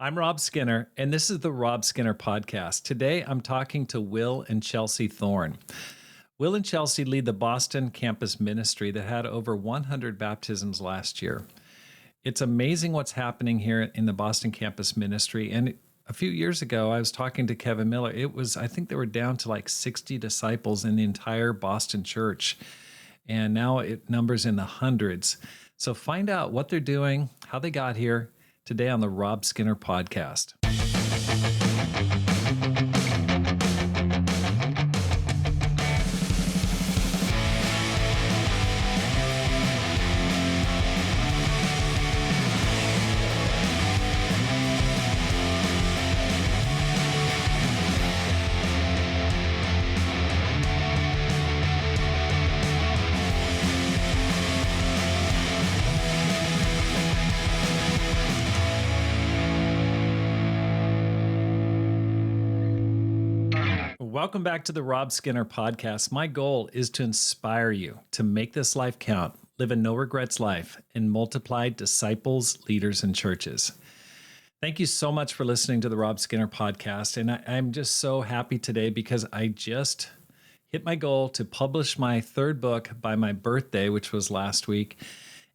I'm Rob Skinner, and this is the Rob Skinner Podcast. Today, I'm talking to Will and Chelsea Thorne. Will and Chelsea lead the Boston campus ministry that had over 100 baptisms last year. It's amazing what's happening here in the Boston campus ministry. And a few years ago, I was talking to Kevin Miller. I think they were down to like 60 disciples in the entire Boston church. And now it numbers in the hundreds. So find out what they're doing, how they got here today on the Rob Skinner Podcast. Welcome back to the Rob Skinner Podcast. My goal is to inspire you to make this life count, live a no regrets life, and multiply disciples, leaders, and churches. Thank you so much for listening to the Rob Skinner Podcast. And I'm just so happy today because I just hit my goal to publish my third book by my birthday, which was last week.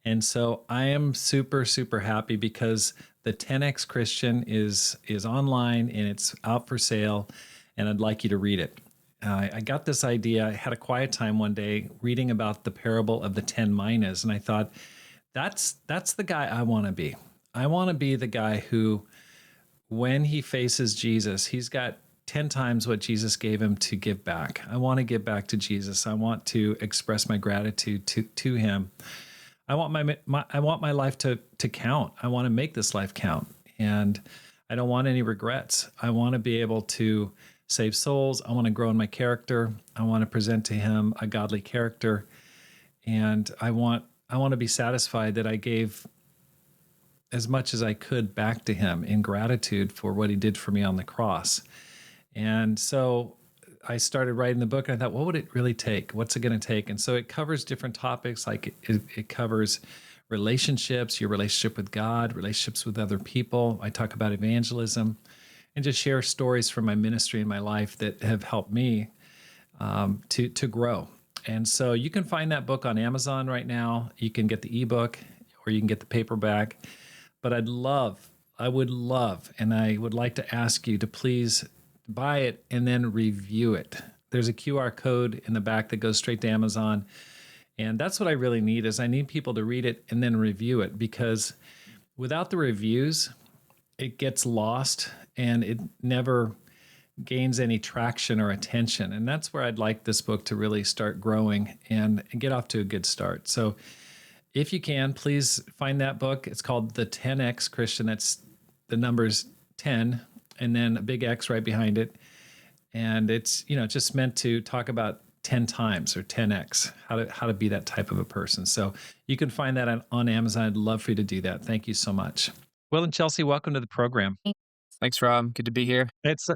And so I am super, super happy because the 10X Christian is online and it's out for sale, and I'd like you to read it. I got this idea. I had a quiet time one day reading about the parable of the 10 minas, and I thought, that's the guy I want to be. I want to be the guy who, when he faces Jesus, he's got 10 times what Jesus gave him to give back. I want to give back to Jesus. I want to express my gratitude to him. I want my life to count. I want to make this life count, and I don't want any regrets. I want to be able to save souls. I want to grow in my character. I want to present to him a godly character, and I want to be satisfied that I gave as much as I could back to him in gratitude for what he did for me on the cross. And so I started writing the book, and I thought, what would it really take? What's it going to take? And so it covers different topics, like it covers relationships, your relationship with God, relationships with other people. I talk about evangelism and just share stories from my ministry and my life that have helped me to grow. And so you can find that book on Amazon right now. You can get the ebook or you can get the paperback. But I would love, and I would like to ask you to please buy it and then review it. There's a QR code in the back that goes straight to Amazon. And that's what I really need is I need people to read it and then review it, because without the reviews, it gets lost and it never gains any traction or attention. And that's where I'd like this book to really start growing and get off to a good start. So if you can, please find that book. It's called The 10X Christian. That's the numbers 10 and then a big X right behind it. And it's, just meant to talk about 10 times or 10X, how to be that type of a person. So you can find that on Amazon. I'd love for you to do that. Thank you so much. Will and Chelsea, welcome to the program. Thanks, Rob. Good to be here. It's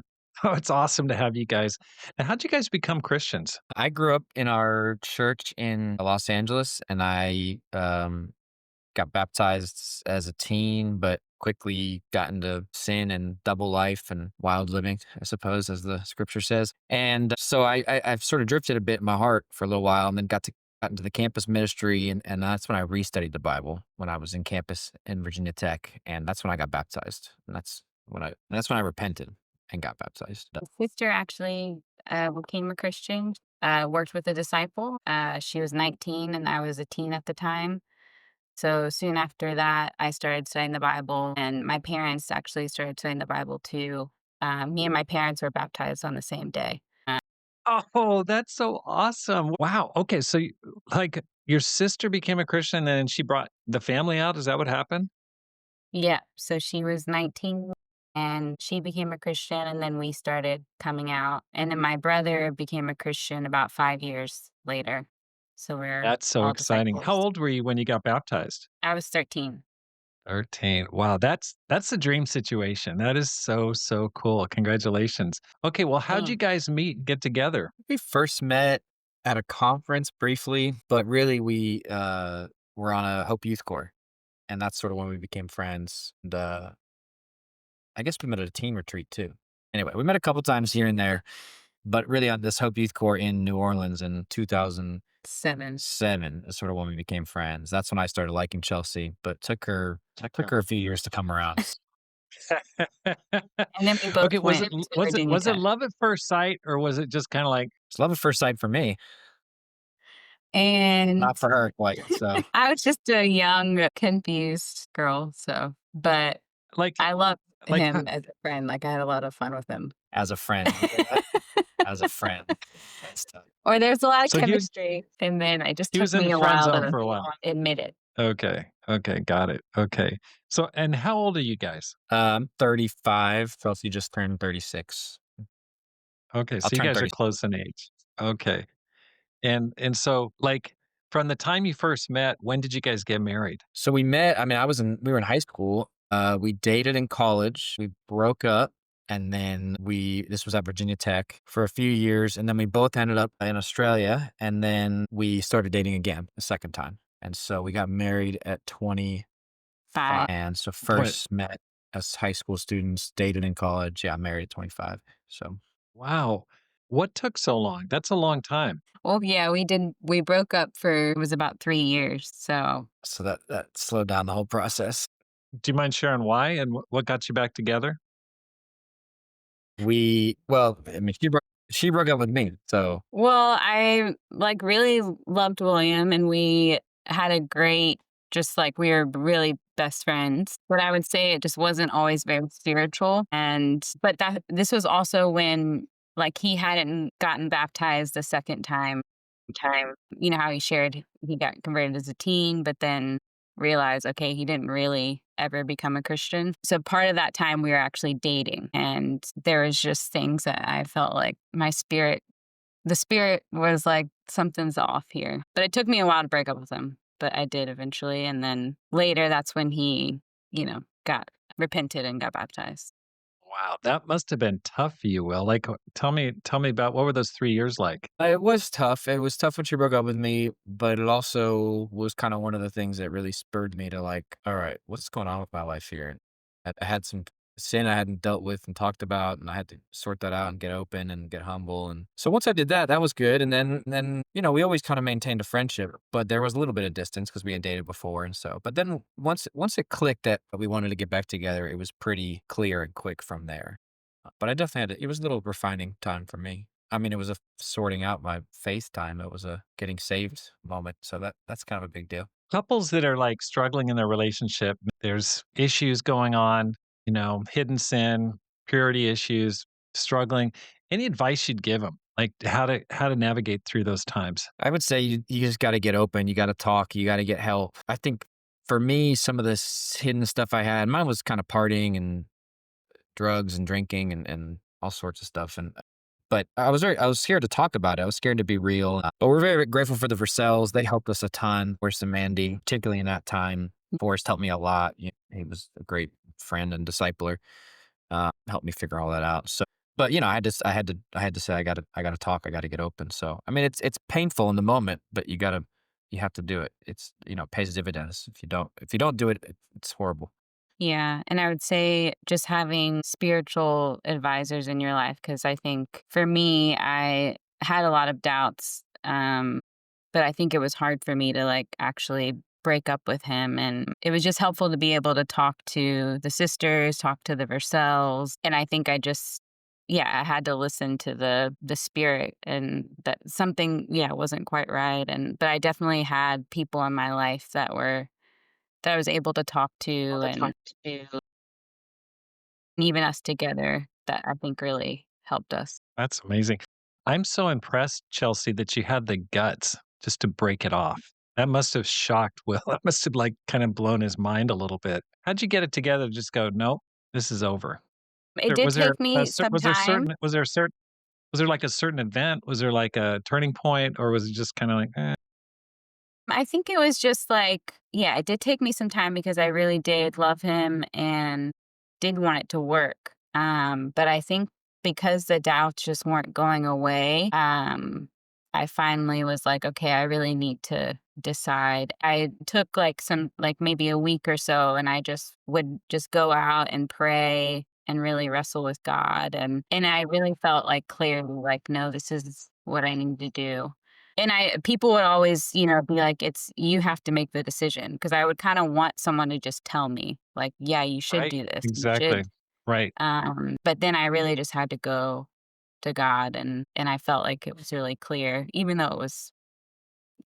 awesome to have you guys. Now, how'd you guys become Christians? I grew up in our church in Los Angeles, and I got baptized as a teen, but quickly got into sin and double life and wild living, I suppose, as the scripture says. And so I've sort of drifted a bit in my heart for a little while, and then got into the campus ministry, and that's when I restudied the Bible when I was in campus in Virginia Tech, and that's when I got baptized, and that's when I repented and got baptized. Sister actually became a Christian, worked with a disciple. She was 19 and I was a teen at the time. So soon after that, I started studying the Bible, and my parents actually started studying the Bible too. Me and my parents were baptized on the same day. Oh, that's so awesome. Wow. Okay. So, like, your sister became a Christian and then she brought the family out. Is that what happened? Yeah, so she was 19 and she became a Christian, and then we started coming out. And then my brother became a Christian about 5 years later. So we're That's so all exciting. How disciples. old were you when you got baptized? I was 13. 13. Wow, that's the dream situation. That is so, so cool. Congratulations. Okay, well, how'd you guys meet and get together? We first met at a conference briefly, but really we were on a Hope Youth Corps, and that's sort of when we became friends. And I guess we met at a teen retreat too. Anyway, we met a couple times here and there, but really on this Hope Youth Corps in New Orleans in 2007 is sort of when we became friends. That's when I started liking Chelsea, but took her a few years to come around. And then we both Okay, went to Virginia was it Tech. love at first sight, or was it just kind of like It's love at first sight for me, And not for her quite. So I was just a young, confused girl, so but like I loved like h- him as a friend, like, I had a lot of fun with him. as a friend, you hear that? As a friend, that's tough. Or there's a lot of so chemistry, and then it just he took was in me the a friend while zone to for a while. admit it. Okay. Okay, got it. Okay. So and how old are you guys? 35. Chelsea just turned 36. Okay, I'll so you turn guys are 30. close in age. Okay. And so like from the time you first met, when did you guys get married? So we met. I mean, we were in high school. We dated in college. We broke up, and then this was at Virginia Tech for a few years, and then we both ended up in Australia, and then we started dating again a second time, and so we got married at 25. 5. And so Twen first met as high school students, dated in college. Yeah, married at 25. So Wow. What took so long? That's a long time. Well, yeah, we broke up for it was about 3 years, so so that slowed down the whole process. Do you mind sharing why and what got you back together? Well, I mean, she broke up with me, so well, I, like, really loved William, and we had a great just, like, we were really best friends, but I would say it just wasn't always very spiritual, and but that this was also when, like, he hadn't gotten baptized the second time. You know how he shared he got converted as a teen, but then realized, okay, he didn't really ever become a Christian. So part of that time we were actually dating, and there was just things that I felt like the spirit was like, something's off here. But it took me a while to break up with him, but I did eventually. And then later, that's when he, got repented and got baptized. Wow, that must have been tough for you, Will. Like, tell me about what were those 3 years like? it was tough. It was tough when she broke up with me, but it also was kind of one of the things that really spurred me to like, all right, what's going on with my life here? I had some sin I hadn't dealt with and talked about, and I had to sort that out and get open and get humble. And so once I did that, that was good. And then we always kind of maintained a friendship, but there was a little bit of distance because we had dated before, and so. But then once it clicked that we wanted to get back together, it was pretty clear and quick from there. But I definitely it was a little refining time for me. I mean, it was a sorting out my faith time. It was a getting saved moment. So that's kind of a big deal. Couples that are like struggling in their relationship, there's issues going on, hidden sin, purity issues, struggling. Any advice you'd give them, like how to navigate through those times? I would say you just got to get open. You got to talk. You got to get help. I think for me, some of this hidden stuff I had, mine was kind of partying and drugs and drinking and all sorts of stuff. But I was scared to talk about it. I was scared to be real. But we're very grateful for the Versells. They helped us a ton. Forrest and Mandy, particularly in that time. Forrest helped me a lot. He was a great friend and discipler. Helped me figure all that out. So, but I had to say I gotta talk. I gotta get open. So, I mean, it's painful in the moment, but you have to do it. It's pays dividends. If you don't do it, it's horrible. Yeah, and I would say just having spiritual advisors in your life, because I think for me, I had a lot of doubts, but I think it was hard for me to, like, actually break up with him, and it was just helpful to be able to talk to the sisters, talk to the Versells, and I think I just yeah, I had to listen to the spirit, and that something, yeah, wasn't quite right, but I definitely had people in my life that I was able to talk to, and even us together, that I think really helped us. That's amazing. I'm so impressed, Chelsea, that you had the guts just to break it off. That must have shocked Will. That must have like kind of blown his mind a little bit. How'd you get it together to just go, nope, this is over? It did take me some time. Was there like a certain event? Was there like a turning point, or was it just kind of like, I think it was just like yeah, it did take me some time because I really did love him and did want it to work. But I think because the doubts just weren't going away, I finally was like, okay, I really need to decide. I took like maybe a week or so, and I just would just go out and pray and really wrestle with God. And I really felt like clearly like, no, this is what I need to do. And I people would always, be like, it's you have to make the decision because I would kind of want someone to just tell me, like, yeah, you should Right. do this. You Exactly. should. Right. But then I really just had to go to God and I felt like it was really clear, even though it was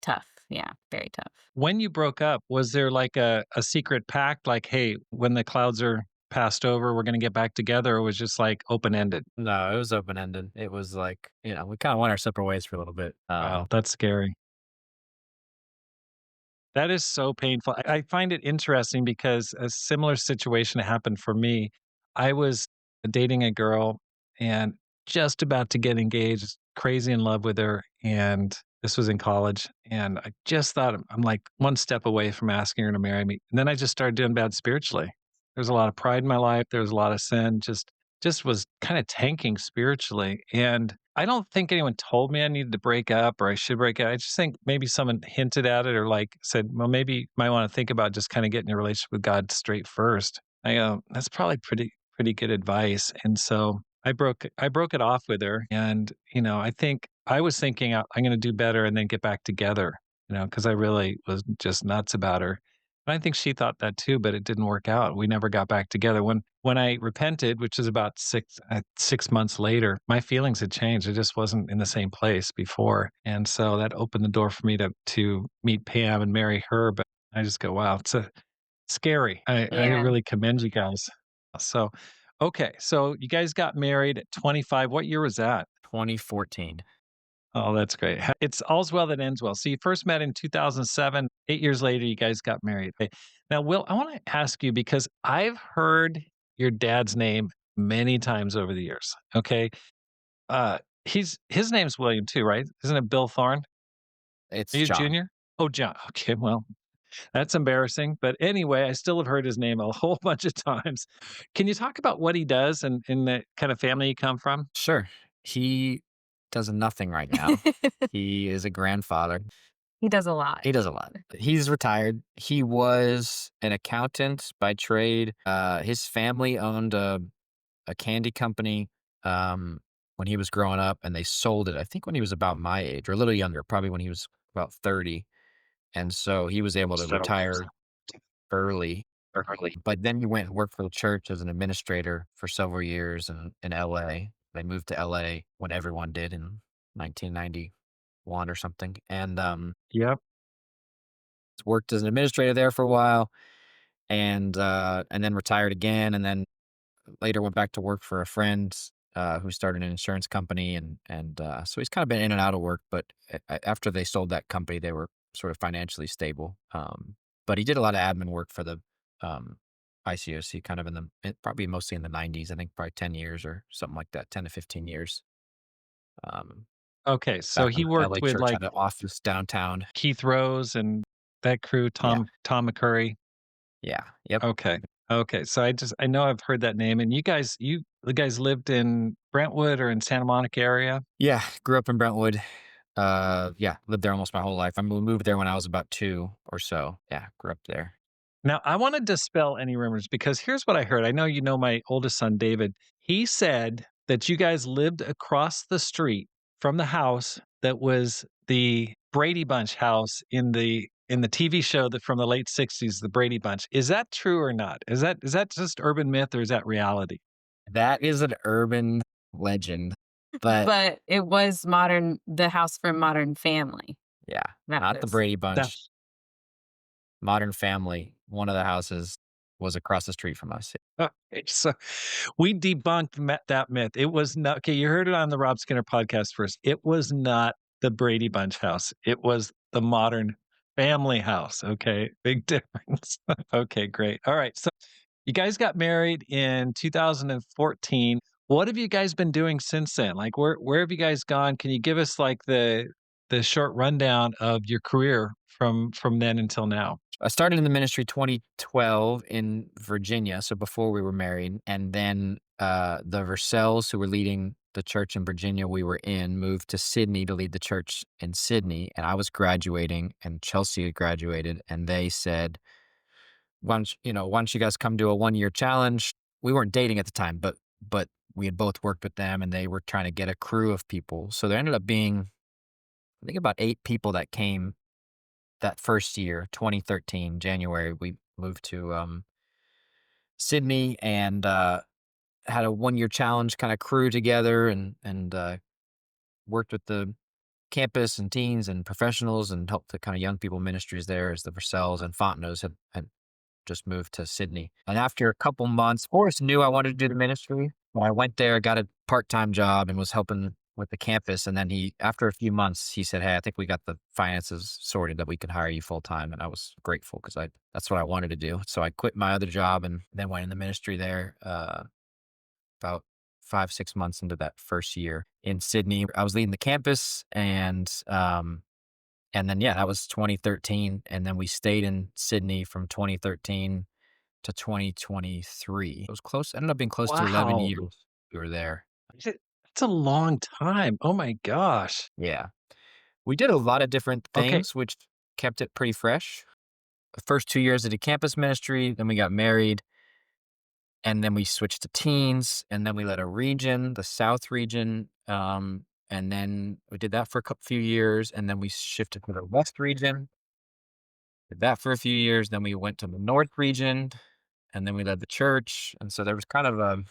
tough. Yeah, very tough. When you broke up, was there like a secret pact, like, hey, when the clouds are passed over, we're going to get back together? Or was just like open ended? No, it was open ended. It was like, we kind of went our separate ways for a little bit. Wow, that's scary. That is so painful. I find it interesting because a similar situation happened for me. I was dating a girl and just about to get engaged, crazy in love with her. And this was in college. And I just thought, I'm like one step away from asking her to marry me. And then I just started doing bad spiritually. There's a lot of pride in my life. There was a lot of sin, just was kind of tanking spiritually. And I don't think anyone told me I needed to break up or I should break up. I just think maybe someone hinted at it or like said, well, maybe you might want to think about just kind of getting a relationship with God straight first. I go, that's probably pretty good advice. And so I broke it off with her. And, I think I was thinking I'm going to do better and then get back together, because I really was just nuts about her. And I think she thought that too, but it didn't work out. We never got back together. When I repented, which is about 6 months later, my feelings had changed. I just wasn't in the same place before, and so that opened the door for me to meet Pam and marry her. But I just go, wow, it's scary. I Yeah. really commend you guys. So, okay, so you guys got married at 25. What year was that? 2014. Oh, that's great. It's all's well that ends well. So you first met in 2007. 8 years later, you guys got married. Okay. Now, Will, I want to ask you because I've heard your dad's name many times over the years. Okay. His name's William too, right? Isn't it Bill Thorne? Are It's you John. junior? Oh, John. Okay. Well, that's embarrassing. But anyway, I still have heard his name a whole bunch of times. Can you talk about what he does and in the kind of family you come from? Sure. He does nothing right now. He is a grandfather. He does a lot. He does a lot. He's retired. He was an accountant by trade. His family owned a candy company when he was growing up, and they sold it, I think, when he was about my age or a little younger, probably when he was about 30. And so he was able to So retire early. early. But then he went and worked for the church as an administrator for several years in LA. They moved to LA when everyone did in 1991 or something. And Yep. worked as an administrator there for a while and then retired again and then later went back to work for a friend who started an insurance company and so he's kind of been in and out of work, but after they sold that company, they were sort of financially stable. But he did a lot of admin work for the um, ICOC kind of probably mostly in the 90s, I think probably 10 years or something like that, 10 to 15 years. Um, Okay. So back when he the worked LA with church like had an office downtown. Keith Rose and that crew, Yeah. Tom McCurry. Yeah. Yep. Okay. Okay. So I know I've heard that name. And the guys lived in Brentwood or in Santa Monica area? Yeah. Grew up in Brentwood. Yeah, lived there almost my whole life. I moved there when I was about 2 or so. Yeah, grew up there. Now, I want to dispel any rumors because here's what I heard. I know you know my oldest son, David. He said that you guys lived across the street from the house that was the Brady Bunch house in the TV show that from the late 60s, the Brady Bunch. Is that true or not? Is that just urban myth or is that reality? That is an urban legend, but But it was the house from Modern Family. yeah, That not the was Brady Bunch. That's Modern Family, one of the houses was across the street from us. okay. So we debunked that myth. It was not okay. You heard it on the Rob Skinner podcast first. It was not the Brady Bunch house. It was the Modern Family house. Okay, big difference. Okay, great. All right. So you guys got married in 2014. What have you guys been doing since then? Like where have you guys gone? Can you give us like the short rundown of your career from then until now? I started in the ministry 2012 in Virginia, so before we were married, and then the Versells, who were leading the church in Virginia we were in, moved to Sydney to lead the church in Sydney, and I was graduating, and Chelsea had graduated, and they said, "Why don't you guys come do a 1-year challenge? we weren't dating at the time, but we had both worked with them, and they were trying to get a crew of people. So there ended up being, I think, about 8 people that came that first year, 2013, January. We moved to Sydney and had a 1 year challenge kind of crew together, and worked with the campus and teens and professionals and helped the kind of young people ministries there as the Vercells and Fontenot's had just moved to Sydney. And after a couple months, Forrest knew I wanted to do the ministry. When I went there, got a part-time job and was helping with the campus. And then after a few months, he said, "Hey, I think we got the finances sorted that we can hire you full time." And I was grateful because that's what I wanted to do. So I quit my other job and then went in the ministry there. About 5, 6 months into that first year in Sydney, I was leading the campus, and then, yeah, that was 2013, and then we stayed in Sydney from 2013 to 2023. It was close, ended up being close to 11 Wow. years we were there. That's a long time. Oh my gosh. Yeah. We did a lot of different Okay. things, which kept it pretty fresh. The first 2 years I did campus ministry, then we got married, and then we switched to teens, and then we led a region, the South region, and then we did that for a few years, and then we shifted to the West region. Did that for a few years, then we went to the North region, and then we led the church, and so there was kind of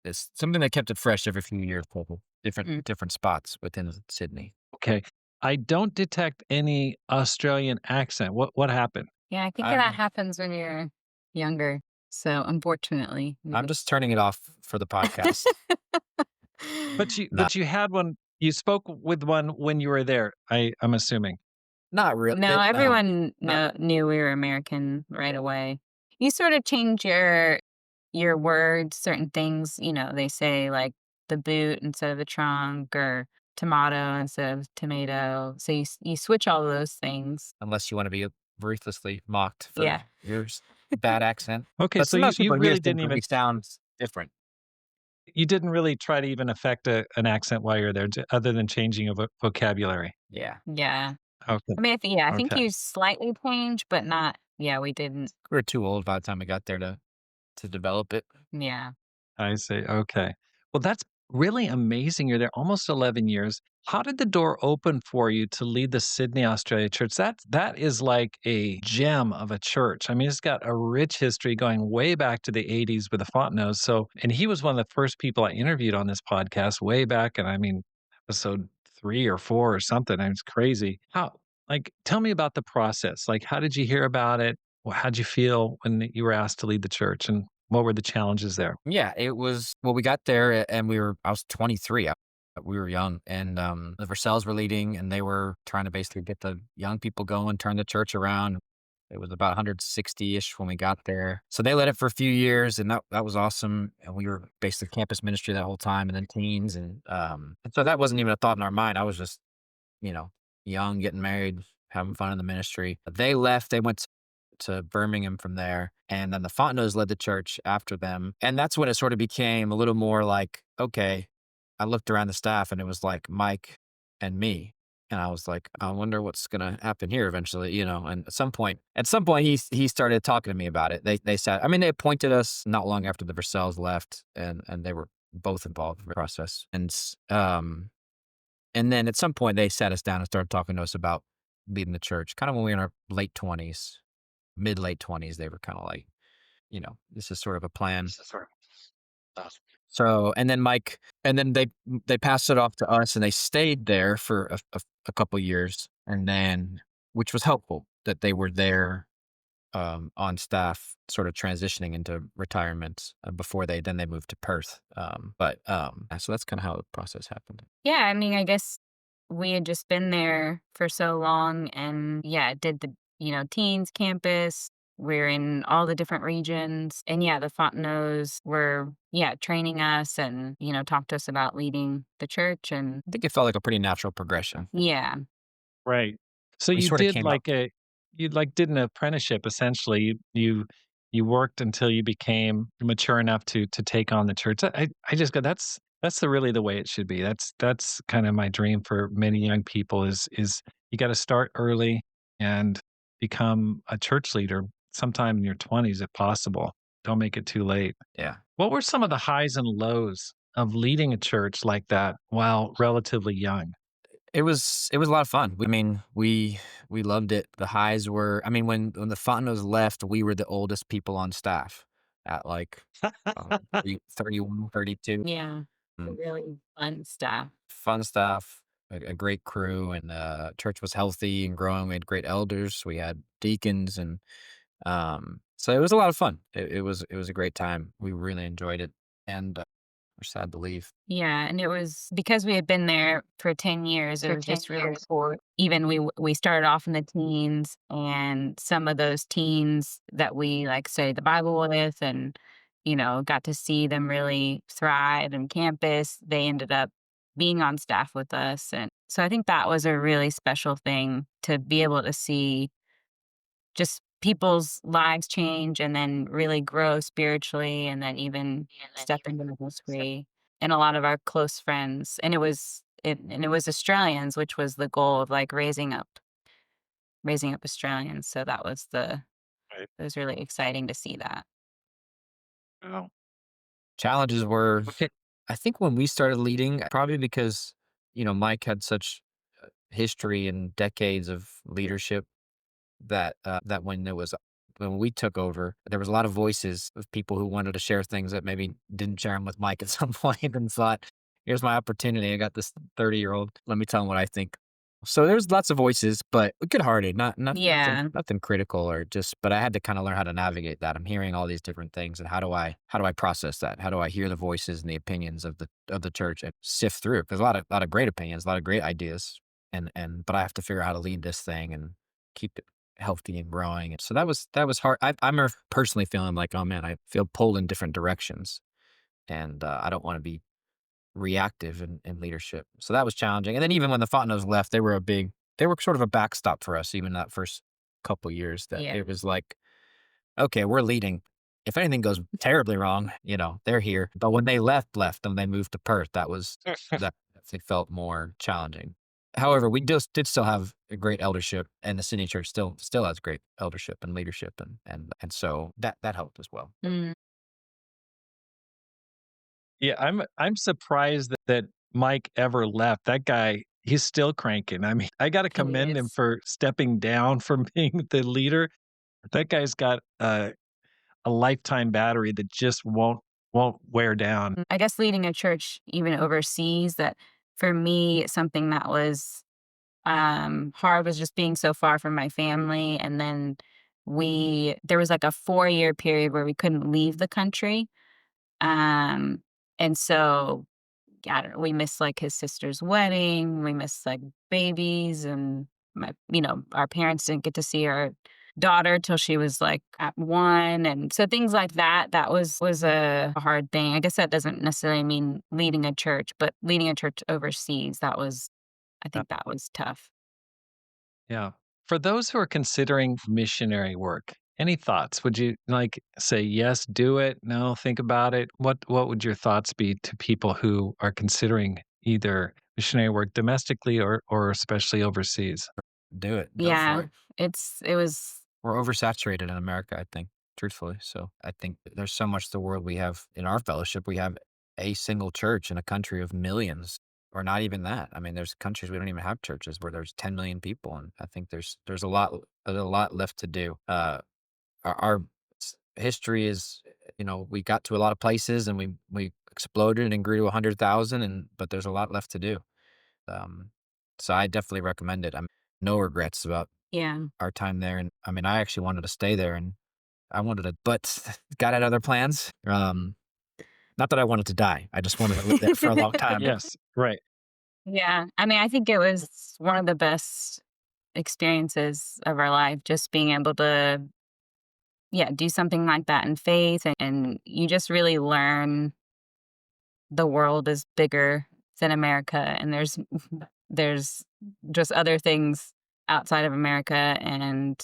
it's something that kept it fresh every few years, couple Mm. different spots within Sydney. Okay. I don't detect any Australian accent. What happened? Yeah, I think that I'm happens when you're younger. So unfortunately, I'm just turning it off for the podcast. Not But you had one. You spoke with one when you were there. I'm assuming. not really. no, everyone Not knew we were American right away. You sort of change your words, certain things, they say like the boot instead of the trunk or tomato instead of tomato. So you switch all of those things. unless you want to be ruthlessly mocked for Yeah. your bad accent. Okay, But so you sometimes you people hear really things didn't and they even sound different. you didn't really try to even affect an accent while you're there, other than changing a vocabulary. Yeah. Yeah. Okay. I mean, I think Okay. you slightly changed, but not, yeah, we didn't. We were too old by the time we got there to develop it. Yeah. I see. Okay. Well, that's really amazing. You're there almost 11 years. How did the door open for you to lead the Sydney, Australia church? That is like a gem of a church. I mean, it's got a rich history going way back to the 80s with the Fontenot. So, and he was one of the first people I interviewed on this podcast way back. And I mean, episode 3 or 4 or something. It's crazy. Tell me about the process. Like, how did you hear about it? How'd you feel when you were asked to lead the church? And what were the challenges there? Yeah, it was well, we got there and I was 23. We were young and the Vercells were leading and they were trying to basically get the young people going, turn the church around. It was about 160-ish when we got there. So they led it for a few years and that was awesome. And we were basically campus ministry that whole time and then teens and so that wasn't even a thought in our mind. I was just, you know, young, getting married, having fun in the ministry. They left, they went to Birmingham from there. And then the Fontenot's led the church after them. And that's when it sort of became a little more like, okay, I looked around the staff and it was like Mike and me. And I was like, I wonder what's going to happen here eventually, and at some point he started talking to me about it. They said, I mean, they appointed us not long after the Vercells left and they were both involved in the process. And then at some point they sat us down and started talking to us about leading the church, kind of when we were in our late 20s, mid late 20s. They were kind of like, this is sort of a plan. So, and then they passed it off to us and they stayed there for a couple years. And then, which was helpful that they were there on staff, sort of transitioning into retirement before then they moved to Perth. So that's kind of how the process happened. Yeah, I mean, I guess we had just been there for so long and yeah, did the, teens campus. We're in all the different regions. And yeah, the Fontenot's were, yeah, training us and, talked to us about leading the church. And I think it felt like a pretty natural progression. yeah, Right. So We sort of came up. you did an apprenticeship essentially. You worked until you became mature enough to take on the church. I just go, that's really the way it should be. That's kind of my dream for many young people is you got to start early and become a church leader sometime in your 20s if possible. Don't make it too late. Yeah. What were some of the highs and lows of leading a church like that while relatively young? It was a lot of fun. I mean, we loved it. The highs were, I mean, when the Fontanos left, we were the oldest people on staff at like 31, 32. Yeah. Mm, Really fun stuff. Fun stuff, a great crew, and church was healthy and growing. We had great elders. We had deacons, and so it was a lot of fun. It was a great time. We really enjoyed it, and we're sad to leave. Yeah, and it was because we had been there for 10 years, it was just really cool. Even we started off in the teens, and some of those teens that we, like, studied the Bible with and, got to see them really thrive in campus, they ended up being on staff with us, and so I think that was a really special thing to be able to see just people's lives change and then really grow spiritually and then even step into ministry and a lot of our close friends and it was Australians, which was the goal of like raising up Australians. So Right. it was really exciting to see that. Oh, Challenges were, I think when we started leading, probably because, Mike had such history and decades of leadership that when we took over, there was a lot of voices of people who wanted to share things that maybe didn't share them with Mike at some point and thought, here's my opportunity. I got this 30-year-old. Let me tell him what I think. So there's lots of voices, but good-hearted, nothing Yeah. nothing critical or just, but I had to kind of learn how to navigate that. I'm hearing all these different things, and how do I process that? How do I hear the voices and the opinions of the church and sift through? Because a lot of great opinions, a lot of great ideas, and but I have to figure out how to lead this thing and keep it healthy and growing. And so that was hard. I'm personally feeling like, oh man, I feel pulled in different directions, and I don't want to be reactive in leadership. So that was challenging. And then even when the Fontanos left, they were sort of a backstop for us. Even that first couple years, that Yeah. it was like, okay, we're leading. If anything goes terribly wrong, they're here. But when they left and they moved to Perth, that definitely felt more challenging. However, we just did still have a great eldership, and the Sydney Church still has great eldership and leadership, and so that helped as well. Mm, yeah, I'm surprised that Mike ever left. That guy, he's still cranking. I mean, I got to he commend him is. for stepping down from being the leader. That guy's got a lifetime battery that just won't wear down. I guess leading a church even overseas, that for me something that was hard was just being so far from my family, and then there was like a 4-year period where we couldn't leave the country, um, and so, I don't know, we missed, like, his sister's wedding, we missed, like, babies, and our parents didn't get to see our daughter till she was, like, at 1, and so things like that, that was a hard thing. I guess that doesn't necessarily mean leading a church, but leading a church overseas, I Yeah. think that was tough. Yeah. For those who are considering missionary work, any thoughts? Would you like say yes, do it? No, think about it. What would your thoughts be to people who are considering either missionary work domestically or especially overseas? Do it, go for Yeah, it. it was We're oversaturated in America, I think, truthfully. So I think that there's so much to the world. We have in our fellowship, we have a single church in a country of millions, or not even that. I mean, there's countries we don't even have churches where there's 10 million people, and I think there's a lot left to do. Our history is, we got to a lot of places and we exploded and grew to 100,000, and but there's a lot left to do. Um, so I definitely recommend it. I'm no regrets about yeah. our time there, and I mean, I actually wanted to stay there, and I wanted to, but God had other plans. Not that I wanted to die. I just wanted to live there for a long time. Yes, right. Yeah, I mean, I think it was one of the best experiences of our life, just being able to, yeah, do something like that in faith, and you just really learn the world is bigger than America, and there's just other things outside of America, and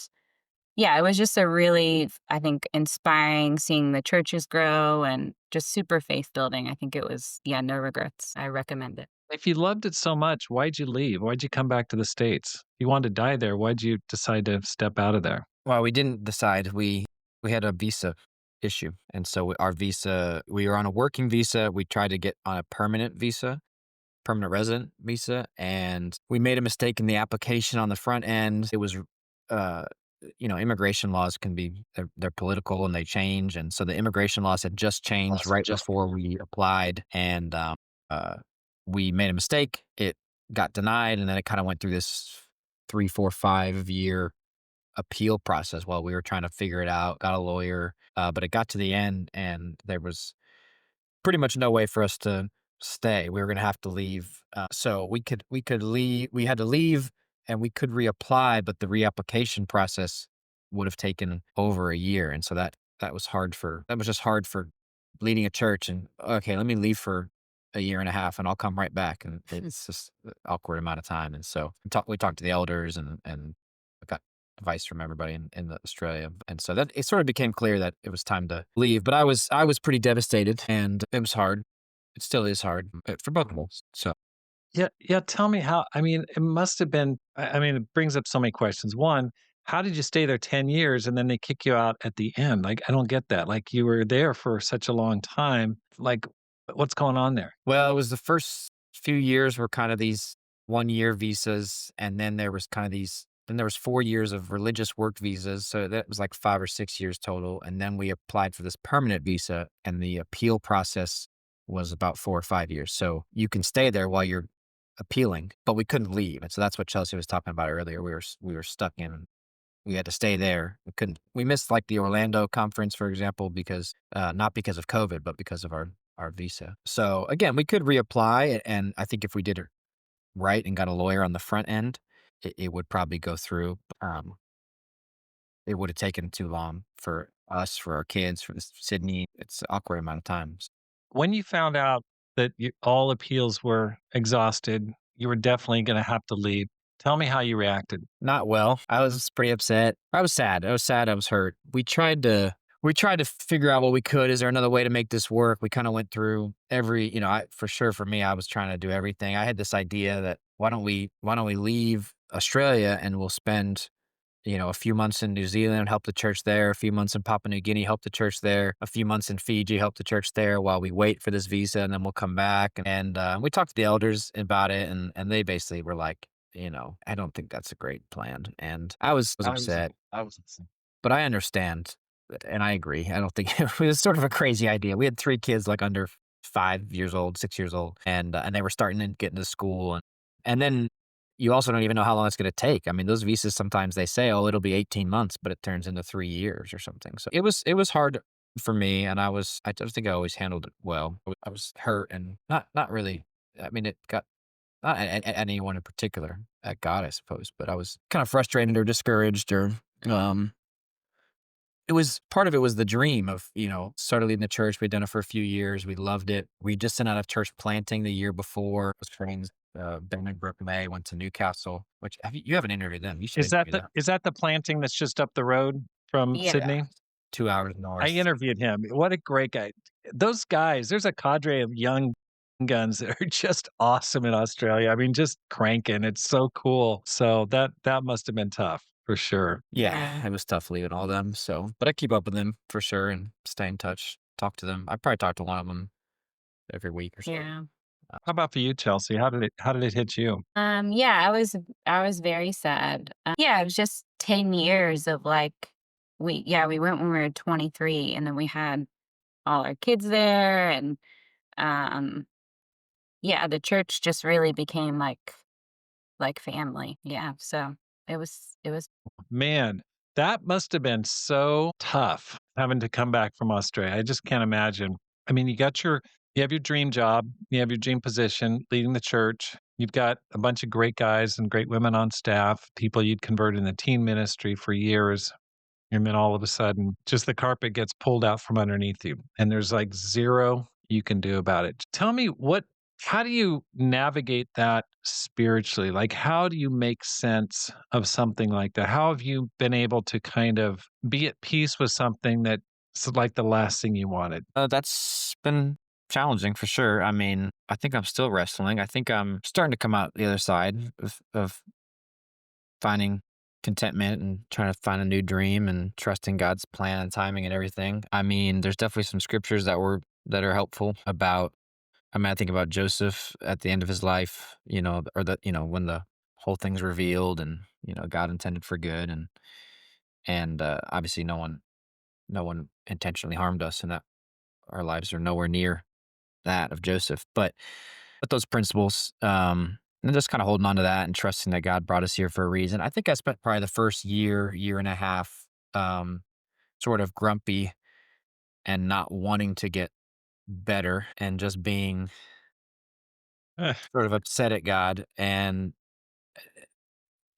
yeah, it was just a really, I think, inspiring seeing the churches grow and just super faith building. I think it was, yeah, no regrets. I recommend it. If you loved it so much, why'd you leave? Why'd you come back to the States? If you wanted to die there, why'd you decide to step out of there? Well, we didn't decide. We had a visa issue. And so our visa, we were on a working visa. We tried to get on a permanent visa, permanent resident visa, and we made a mistake in the application on the front end. It was, uh, immigration laws can be they're political and they change, and so the immigration laws had just changed right before we applied, and uh, we made a mistake. It got denied, and then it kind of went through this 3, 4, 5 year appeal process while we were trying to figure it out. Got a lawyer, but it got to the end, and there was pretty much no way for us to stay. We were gonna have to leave. So we could leave. We had to leave, and we could reapply, but the reapplication process would have taken over a year, and so that was hard for that was just hard for leading a church. And okay, let me leave for a year and a half, and I'll come right back. And it's just an awkward amount of time. And so we talked to the elders, and I got advice from everybody in Australia. And so that it sort of became clear that it was time to leave. But I was pretty devastated, and it was hard. It still is hard for both of us. So Yeah, yeah. Tell me how. I mean, it must have been. I mean, it brings up so many questions. One, how did you stay there 10 years and then they kick you out at the end? Like, I don't get that. Like, you were there for such a long time. Like, what's going on there? well, it was the first few years were kind of these 1 year visas, and then there was kind of these. Then there was 4 years of religious work visas, so that was like 5 or 6 years total. And then we applied for this permanent visa, and the appeal process was about 4 or 5 years. So you can stay there while you're appealing, but we couldn't leave. And so that's what Chelsea was talking about earlier. We were stuck in. We had to stay there. We couldn't. We missed like the Orlando conference, for example, because not because of COVID, but because of our visa. So again, we could reapply, and I think if we did it right and got a lawyer on the front end, it would probably go through. It would have taken too long for us, for our kids, for Sydney. It's an awkward amount of times. When you found out that all appeals were exhausted, you were definitely going to have to leave. Tell me how you reacted. Not well. I was pretty upset. I was sad. I was sad. I was hurt. We tried to figure out what we could. Is there another way to make this work? We kind of went through every, for sure for me, I was trying to do everything. I had this idea that why don't we leave Australia and we'll spend, a few months in New Zealand, help the church there, a few months in Papua New Guinea, help the church there, a few months in Fiji, help the church there while we wait for this visa, and then we'll come back. And we talked to the elders about it, and they basically were like, I don't think that's a great plan. And I was upset, but I understand, and I agree. I don't think it was sort of a crazy idea. We had 3 kids, like under 5 years old, 6 years old, and they were starting to get into school, and then you also don't even know how long it's going to take. I mean, those visas sometimes they say, oh, it'll be 18 months, but it turns into 3 years or something. So it was hard for me, and I don't think I always handled it well. I was hurt and not really. I mean, it got not at anyone in particular, at God, I suppose, but I was kind of frustrated or discouraged, or um it was part of it was the dream of, started leading the church. We'd done it for a few years. We loved it. We just sent out a church planting the year before. It was friends, Ben and Brooke May went to Newcastle, which you haven't interviewed them. You should interview them. Is that the planting that's just up the road from Yeah. Yeah. Sydney? 2 hours I north. interviewed him. What a great guy. Those guys, there's a cadre of young guns that are just awesome in Australia. I mean, just cranking. It's so cool. So that must have been tough for sure. Yeah, Yeah. it was tough leaving all them. So, but I keep up with them for sure and stay in touch, talk to them. I probably talk to one of them every week or so. Yeah. How about for you, Chelsea? How did it hit you? Yeah, I was very sad. Yeah, it was just 10 years of like we went when we were 23, and then we had all our kids there, and um yeah, the church just really became like family. Yeah, so it was Man, that must have been so tough having to come back from Australia. I just can't imagine. I mean, you have your dream job, you have your dream position, leading the church. You've got a bunch of great guys and great women on staff, people you'd converted in the teen ministry for years. And then all of a sudden, just the carpet gets pulled out from underneath you, and there's like zero you can do about it. Tell me how do you navigate that spiritually? Like, how do you make sense of something like that? How have you been able to kind of be at peace with something that's like the last thing you wanted? That's been challenging for sure. I mean, I think I'm still wrestling. I think I'm starting to come out the other side of finding contentment and trying to find a new dream and trusting God's plan and timing and everything. I mean, there's definitely some scriptures that are helpful about. I mean, I think about Joseph at the end of his life, or when the whole thing's revealed and God intended for good, and obviously no one intentionally harmed us, and that our lives are nowhere near that of Joseph. But those principles, and just kind of holding on to that and trusting that God brought us here for a reason. I think I spent probably the first year and a half, sort of grumpy and not wanting to get better and just being Eh, sort of upset at God. And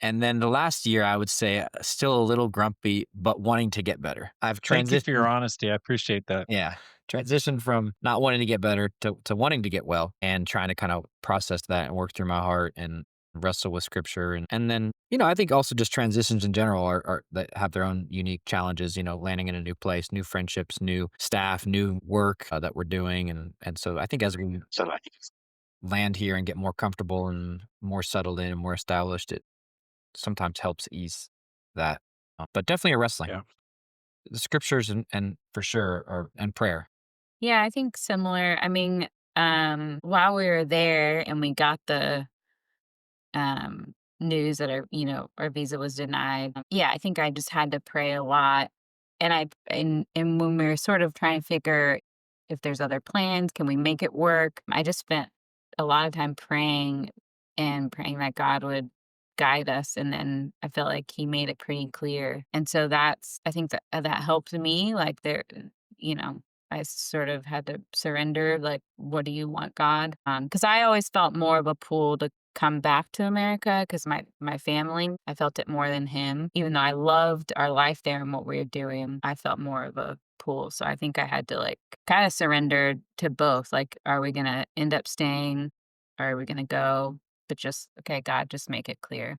then the last year, I would say, still a little grumpy, but wanting to get better. I've Thank you for your transitioned. honesty. I appreciate that. Yeah. Transitioned from not wanting to get better to wanting to get well and trying to kind of process that and work through my heart and wrestle with scripture. And then, I think also just transitions in general are that have their own unique challenges, landing in a new place, new friendships, new staff, new work that we're doing. And so I think as we land here and get more comfortable and more settled in and more established, it sometimes helps ease that. But definitely a wrestling. Yeah. The scriptures and for sure are and prayer. Yeah, I think similar. I mean, while we were there and we got the news that our visa was denied. Yeah, I think I just had to pray a lot. And when we were sort of trying to figure if there's other plans, can we make it work? I just spent a lot of time praying and praying that God would guide us. And then I felt like he made it pretty clear. And so I think that helped me. Like you know, I sort of had to surrender, like, what do you want, God? Because I always felt more of a pull to come back to America because my family, I felt it more than him. Even though I loved our life there and what we were doing, I felt more of a pull. So I think I had to like kind of surrender to both. Like, are we gonna end up staying? Or are we gonna go? But just okay, God, just make it clear.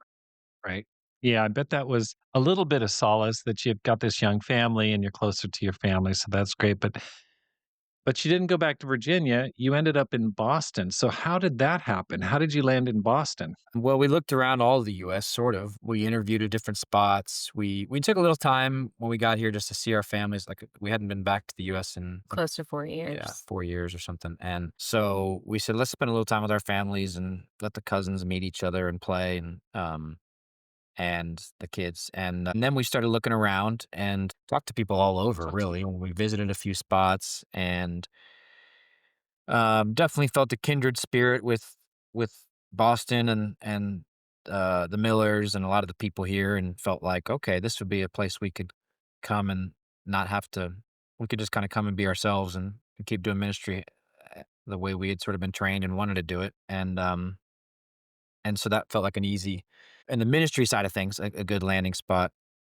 Right. Yeah, I bet that was a little bit of solace that you've got this young family and you're closer to your family, so that's great. But you didn't go back to Virginia. You ended up in Boston. So how did that happen? How did you land in Boston? Well, we looked around all of the US, sort of. We interviewed at different spots. We took a little time when we got here just to see our families. Like we hadn't been back to the US in Close to four yeah, years. 4 years or something. And so we said, let's spend a little time with our families and let the cousins meet each other and play and the kids. And then we started looking around and talked to people all over, really. We visited a few spots and definitely felt a kindred spirit with Boston and the Millers and a lot of the people here, and felt like, okay, this would be a place we could come and not have to. We could just kind of come and be ourselves and keep doing ministry the way we had sort of been trained and wanted to do it, and so that felt like an easy, and the ministry side of things, a good landing spot.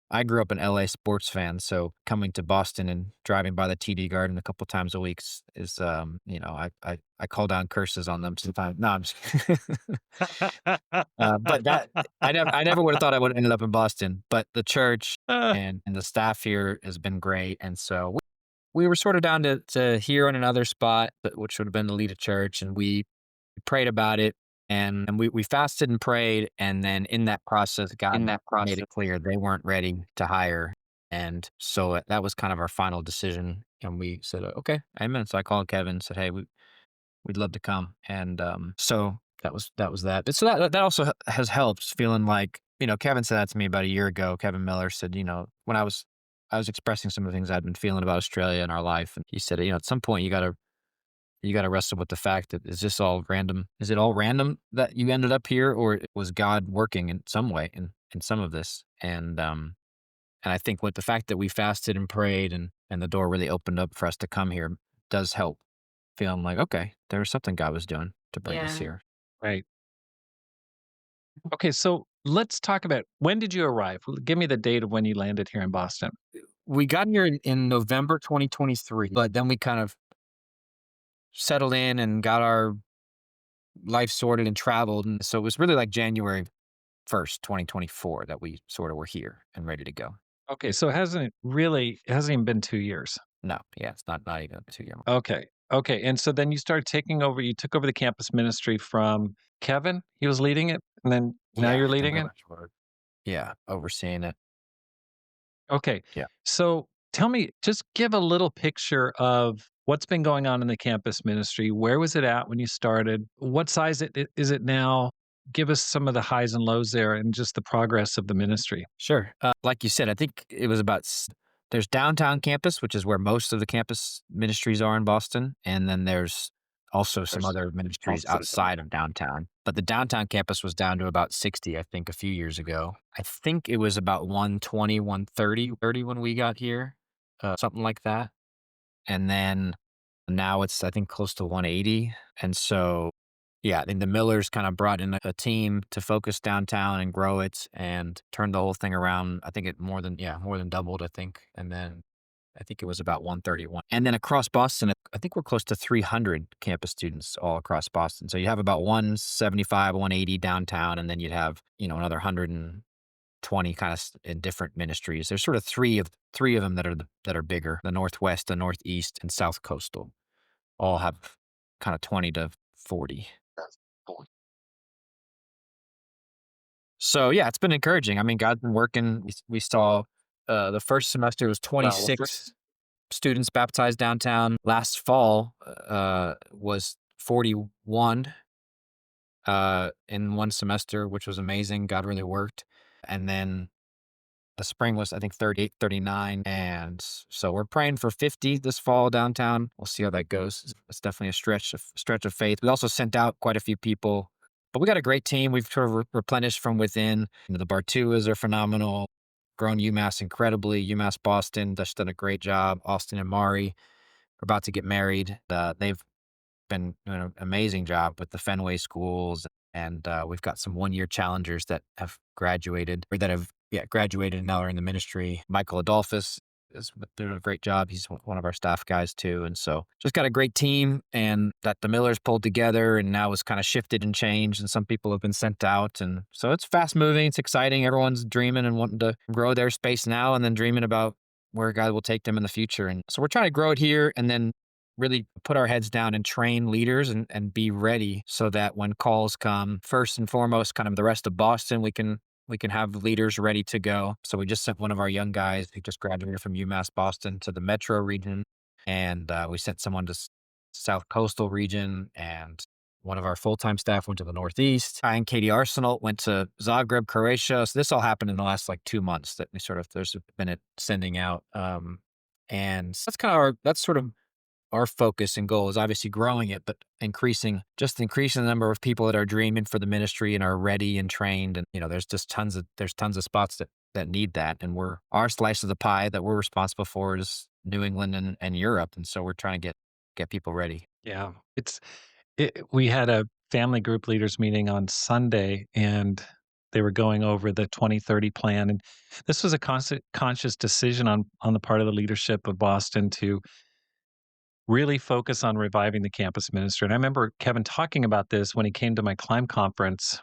I grew up an LA sports fan, so coming to Boston and driving by the TD Garden a couple times a week is, I call down curses on them sometimes. No, I'm just but that I never would have thought I would have ended up in Boston, but the church Ah, and the staff here has been great, and so we were sort of down to here on another spot, which would have been to lead a church, and we prayed about it, and we fasted and prayed, and then in that process, God made it clear they weren't ready to hire, and so that was kind of our final decision, and we said, "Okay, amen." So I called Kevin and said, "Hey, we'd love to come," and so that was that. But so that also has helped feeling like Kevin said that to me about a year ago. Kevin Miller said, when I was expressing some of the things I'd been feeling about Australia in our life, and he said, at some point you got to wrestle with the fact that is this all random? Is it all random that you ended up here, or was God working in some way in some of this? And I think with the fact that we fasted and prayed and the door really opened up for us to come here does help. Feeling like, okay, there was something God was doing to bring us Yeah. here. right. Okay, so let's talk about when did you arrive? Give me the date of when you landed here in Boston. We got here in November 2023, but then we kind of settled in and got our life sorted and traveled. And so it was really like January 1st, 2024 that we sort of were here and ready to go. Okay, so it hasn't even been 2 years. No, yeah, it's not even a 2 year mark. Okay. Okay, and so then you took over the campus ministry from Kevin? He was leading it, and then now Yeah, you're Kevin leading it? Miller's word. yeah, overseeing it. Okay. Yeah. So tell me, just give a little picture of what's been going on in the campus ministry. Where was it at when you started? What size is it now? Give us some of the highs and lows there and just the progress of the ministry. Sure. Like you said, I think it was about there's downtown campus, which is where most of the campus ministries are in Boston, and then there's also some other ministries outside of downtown. But the downtown campus was down to about 60, I think, a few years ago. I think it was about 120, 130 when we got here, something like that. And then now it's, I think, close to 180. And so, yeah, I think the Millers kind of brought in a team to focus downtown and grow it and turn the whole thing around. I think it more than doubled, I think. And then I think it was about 131. And then across Boston, I think we're close to 300 campus students all across Boston. So you have about 175, 180 downtown, and then you'd have, another 120 kind of in different ministries. There's sort of three of them that are bigger. The Northwest, the Northeast, and South Coastal all have kind of 20 to 40. So yeah, it's been encouraging. I mean, God's been working. We saw the first semester was 26 students baptized downtown. Last fall was 41 in one semester, which was amazing. God really worked. And then the spring was, I think, 38, 39. And so we're praying for 50 this fall downtown. We'll see how that goes. It's definitely a stretch of faith. We also sent out quite a few people, but we got a great team. We've sort of replenished from within. The Bartuas are phenomenal, grown UMass incredibly. UMass Boston, that's done a great job. Austin and Mari are about to get married. They've been doing an amazing job with the Fenway schools. And we've got some 1-year challengers that have graduated or that have graduated and now are in the ministry. Michael Adolphus is doing a great job. He's one of our staff guys too. And so just got a great team and that the Millers pulled together and now it's kind of shifted and changed and some people have been sent out. And so it's fast moving. It's exciting. Everyone's dreaming and wanting to grow their space now and then dreaming about where God will take them in the future. And so we're trying to grow it here and then really put our heads down and train leaders and be ready so that when calls come, first and foremost, kind of the rest of Boston, we can have leaders ready to go. So we just sent one of our young guys who just graduated from UMass Boston to the metro region. And we sent someone to South Coastal region and one of our full-time staff went to the Northeast. I and Katie Arsenal went to Zagreb, Croatia. So this all happened in the last like 2 months that there's been it sending out. And that's sort of our focus and goal is obviously growing it, but increasing the number of people that are dreaming for the ministry and are ready and trained. And, there's just tons of spots that need that. And our slice of the pie that we're responsible for is New England and Europe. And so we're trying to get people ready. Yeah. We had a family group leaders meeting on Sunday and they were going over the 2030 plan. And this was a conscious decision on the part of the leadership of Boston to really focus on reviving the campus ministry. And I remember Kevin talking about this when he came to my climb conference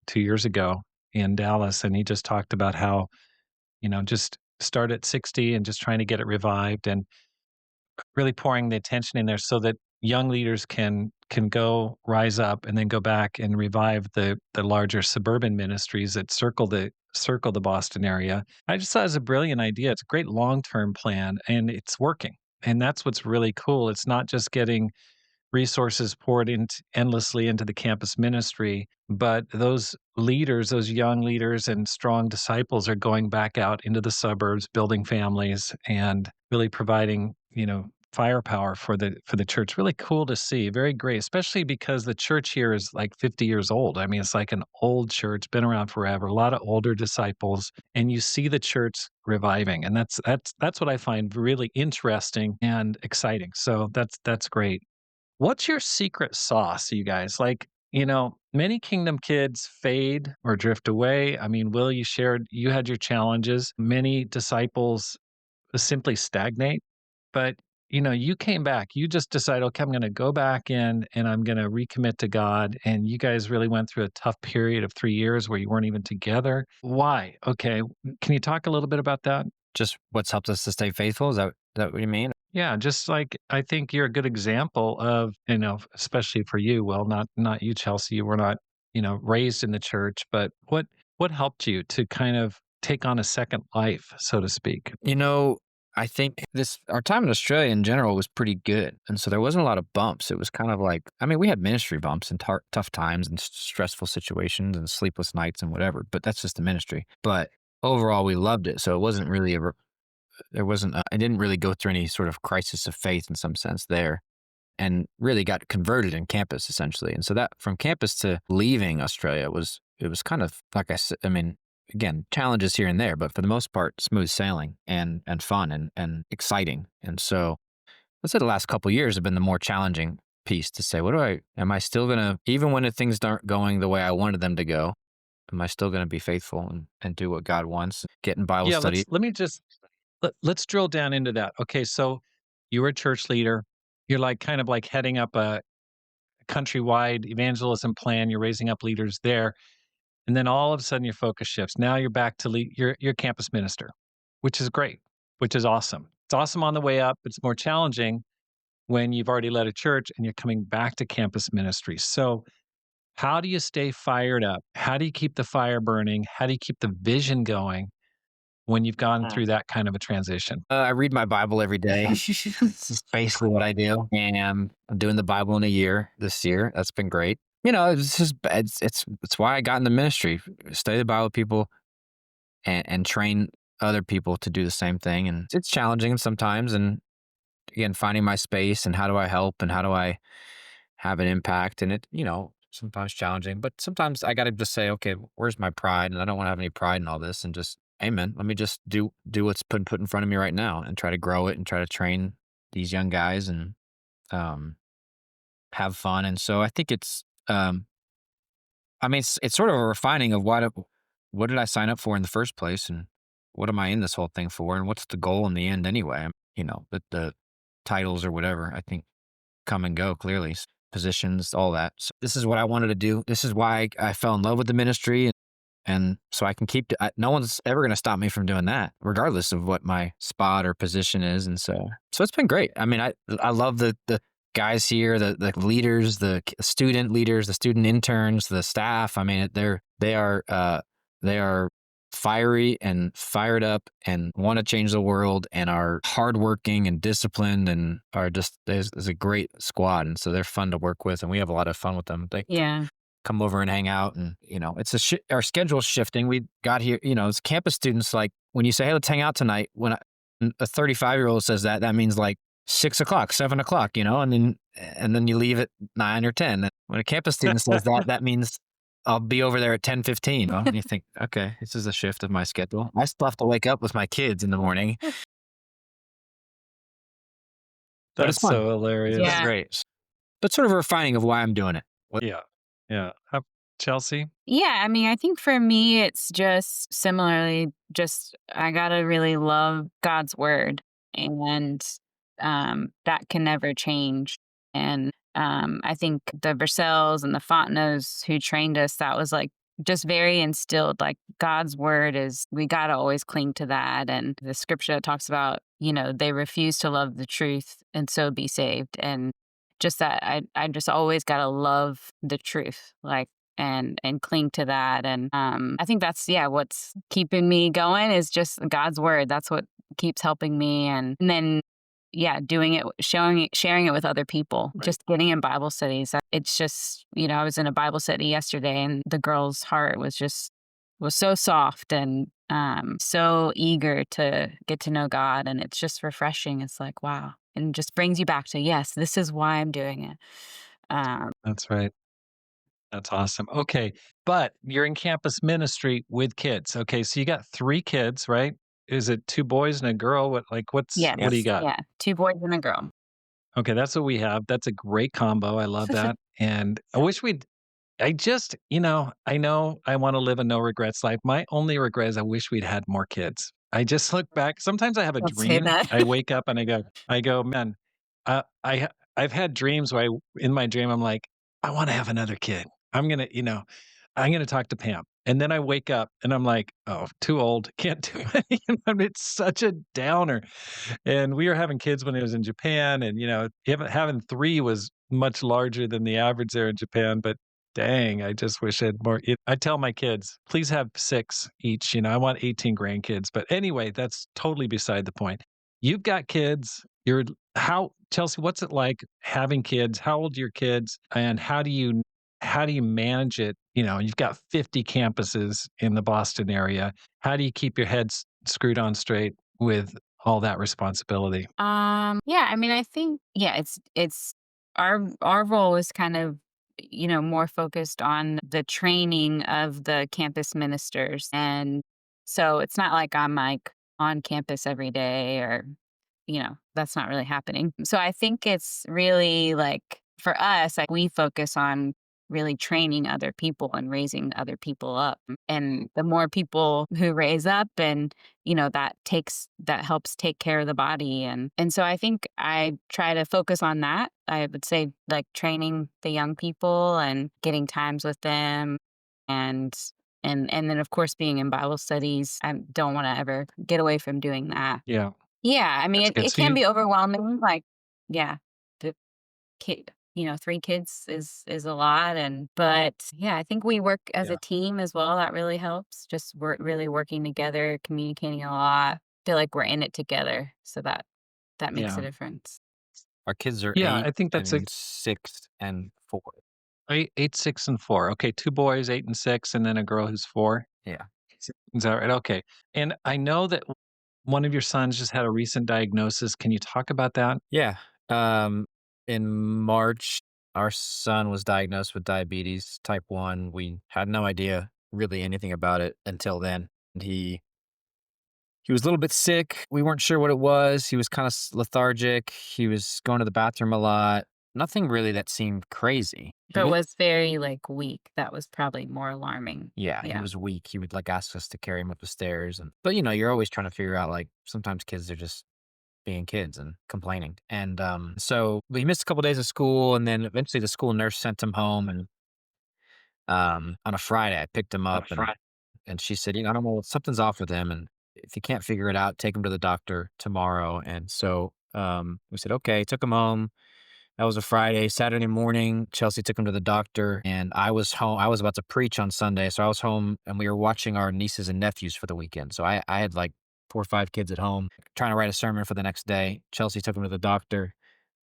2 years ago in Dallas. And he just talked about how, just start at 60 and just trying to get it revived and really pouring the attention in there so that young leaders can go rise up and then go back and revive the larger suburban ministries that circle the Boston area. I just thought it was a brilliant idea. It's a great long-term plan and it's working. And that's what's really cool. It's not just getting resources poured endlessly into the campus ministry, but those leaders, those young leaders and strong disciples are going back out into the suburbs, building families and really providing, firepower for the church. Really cool to see. Very great, especially because the church here is like 50 years old. I mean, it's like an old church, been around forever, a lot of older disciples, and you see the church reviving. And that's what I find really interesting and exciting. So that's great. What's your secret sauce, you guys? Like, many kingdom kids fade or drift away. I mean, Will, you had your challenges. Many disciples simply stagnate. But, you came back. You just decided, okay, I'm going to go back in and I'm going to recommit to God. And you guys really went through a tough period of 3 years where you weren't even together. Why? Okay. Can you talk a little bit about that? Just what's helped us to stay faithful. Is that what you mean? Yeah, just like I think you're a good example of, especially for you, well, not you, Chelsea. You were not, raised in the church, but What helped you to kind of take on a second life, so to speak? You know, I think this our time in Australia in general was pretty good, and so there wasn't a lot of bumps. It was kind of like, I mean, we had ministry bumps and tough times and stressful situations and sleepless nights and whatever, but that's just the ministry. But overall, we loved it, so it wasn't really there wasn't I didn't really go through any sort of crisis of faith in some sense there, and really got converted in campus essentially. And so that from campus to leaving Australia it was kind of like I said, I mean, again, challenges here and there, but for the most part, smooth sailing and fun and exciting. And so let's say the last couple of years have been the more challenging piece to say, am I still gonna, even when the things aren't going the way I wanted them to go, am I still gonna be faithful and do what God wants? Get in Bible Yeah, study. let me just let's drill down into that. Okay, so you were a church leader. You're like kind of like heading up a countrywide evangelism plan. You're raising up leaders there, and then all of a sudden your focus shifts. Now you're back to you're a campus minister, which is great, which is awesome. It's awesome on the way up. It's more challenging when you've already led a church and you're coming back to campus ministry. So, how do you stay fired up? How do you keep the fire burning? How do you keep the vision going when you've gone through that kind of a transition? I read my Bible every day. This is basically what I do, and I'm doing the Bible in a year this year. That's been great. You know, it's just it's why I got in the ministry. Study the Bible with people and train other people to do the same thing. And it's challenging sometimes. And again, finding my space and how do I help and how do I have an impact? And it, sometimes challenging, but sometimes I got to just say, okay, where's my pride? And I don't want to have any pride in all this, and just, amen. Let me just do what's put in front of me right now and try to grow it and try to train these young guys and um, have fun. And so I think I mean, it's sort of a refining of what did I sign up for in the first place, and what am I in this whole thing for, and what's the goal in the end anyway? The titles or whatever, I think, come and go clearly, positions, all that. So this is what I wanted to do. This is why I fell in love with the ministry, and so I can no one's ever going to stop me from doing that, regardless of what my spot or position is. And so it's been great. I mean, I love the guys here, the leaders, the student leaders, the student interns, the staff. I mean, they are fiery and fired up and want to change the world and are hardworking and disciplined and are just, there's a great squad. And so they're fun to work with, and we have a lot of fun with them. They Yeah. come over and hang out, and it's our schedule's shifting. We got here, as campus students, like when you say, hey, let's hang out tonight, when a 35-year-old says that means like 6 o'clock, 7 o'clock, and then you leave at 9 or 10. And when a campus student says that means I'll be over there at 10:15. And you think, okay, this is a shift of my schedule. I still have to wake up with my kids in the morning, but it's That's fun. so It's hilarious. been Yeah. great. But sort of a refining of why I'm doing it. Yeah. Yeah. Chelsea? Yeah, I mean, I think for me, it's just similarly, just I gotta really love God's word, and that can never change. And I think the Versells and the Fontenot's who trained us, that was like just very instilled. Like God's word is, we gotta always cling to that. And the scripture that talks about, they refuse to love the truth and so be saved. And just that I just always gotta love the truth. Like and cling to that. And I think that's what's keeping me going is just God's word. That's what keeps helping me. And then doing it, sharing it with other people, Right. just getting in Bible studies. It's just, I was in a Bible study yesterday, and the girl's heart was so soft and so eager to get to know God. And it's just refreshing. It's like, wow. And just brings you back to, yes, this is why I'm doing it. That's right. That's awesome. Okay. But you're in campus ministry with kids. Okay. So you got 3 kids, right? Is it 2 boys and a girl? What do you Yes. got? Yeah. 2 boys and a girl. Okay. That's what we have. That's a great combo. I love that. And I wish I just, I know I want to live a no regrets life. My only regret is I wish we'd had more kids. I just look back. Sometimes I have a Don't say dream. that. I wake up and I go, man, I've had dreams where in my dream, I'm like, I want to have another kid. I'm going to, I'm going to talk to Pam. And then I wake up and I'm like, oh, too old. Can't do it. It's such a downer. And we were having kids when I was in Japan. And, having 3 was much larger than the average there in Japan. But Dang, I just wish I had more. I tell my kids, please have 6 each. I want 18 grandkids. But anyway, that's totally beside the point. You've got kids. Chelsea, what's it like having kids? How old are your kids? And how do you manage it? You've got 50 campuses in the Boston area. How do you keep your heads screwed on straight with all that responsibility? Yeah, I mean, I think, yeah, it's our role is kind of, more focused on the training of the campus ministers. And so it's not like I'm like on campus every day, or, that's not really happening. So I think it's really like for us, like we focus on really training other people and raising other people up. And the more people who raise up, and that helps take care of the body. And so I think I try to focus on that. I would say, like, training the young people and getting times with them, and and then of course being in Bible studies. I don't want to ever get away from doing that. Yeah, Yeah, I mean, that's it, good. it can be overwhelming. Like, yeah, the kid, 3 kids is a lot. And but yeah, I think we work as Yeah, a team as well. That really helps. Just really working together, communicating a lot. Feel like we're in it together, so that makes a yeah, difference. Our kids are yeah. 8 I think that's a and 6 and 4. eight, 6, and 4. Okay, 2 boys, 8 and 6, and then a girl who's 4. Yeah. Is that right? Okay. And I know that one of your sons just had a recent diagnosis. Can you talk about that? Yeah. Um, in March, our son was diagnosed with diabetes type 1. We had no idea really anything about it until then. He was a little bit sick. We weren't sure what it was. He was kind of lethargic. He was going to the bathroom a lot. Nothing really that seemed crazy. But was very, like, weak. That was probably more alarming. Yeah, he Yeah. was weak. He would like ask us to carry him up the stairs, but you're always trying to figure out, like, sometimes kids are just being kids and complaining. And so we missed a couple days of school, and then eventually the school nurse sent him home. And on a Friday, I picked him up, and she said, I don't know, something's off with him, and if you can't figure it out, take him to the doctor tomorrow. And so we said, okay, took him home. That was a Friday. Saturday morning, Chelsea took him to the doctor, and I was home. I was about to preach on Sunday, so I was home, and we were watching our nieces and nephews for the weekend. So I had like 4 or 5 kids at home, trying to write a sermon for the next day. Chelsea took him to the doctor.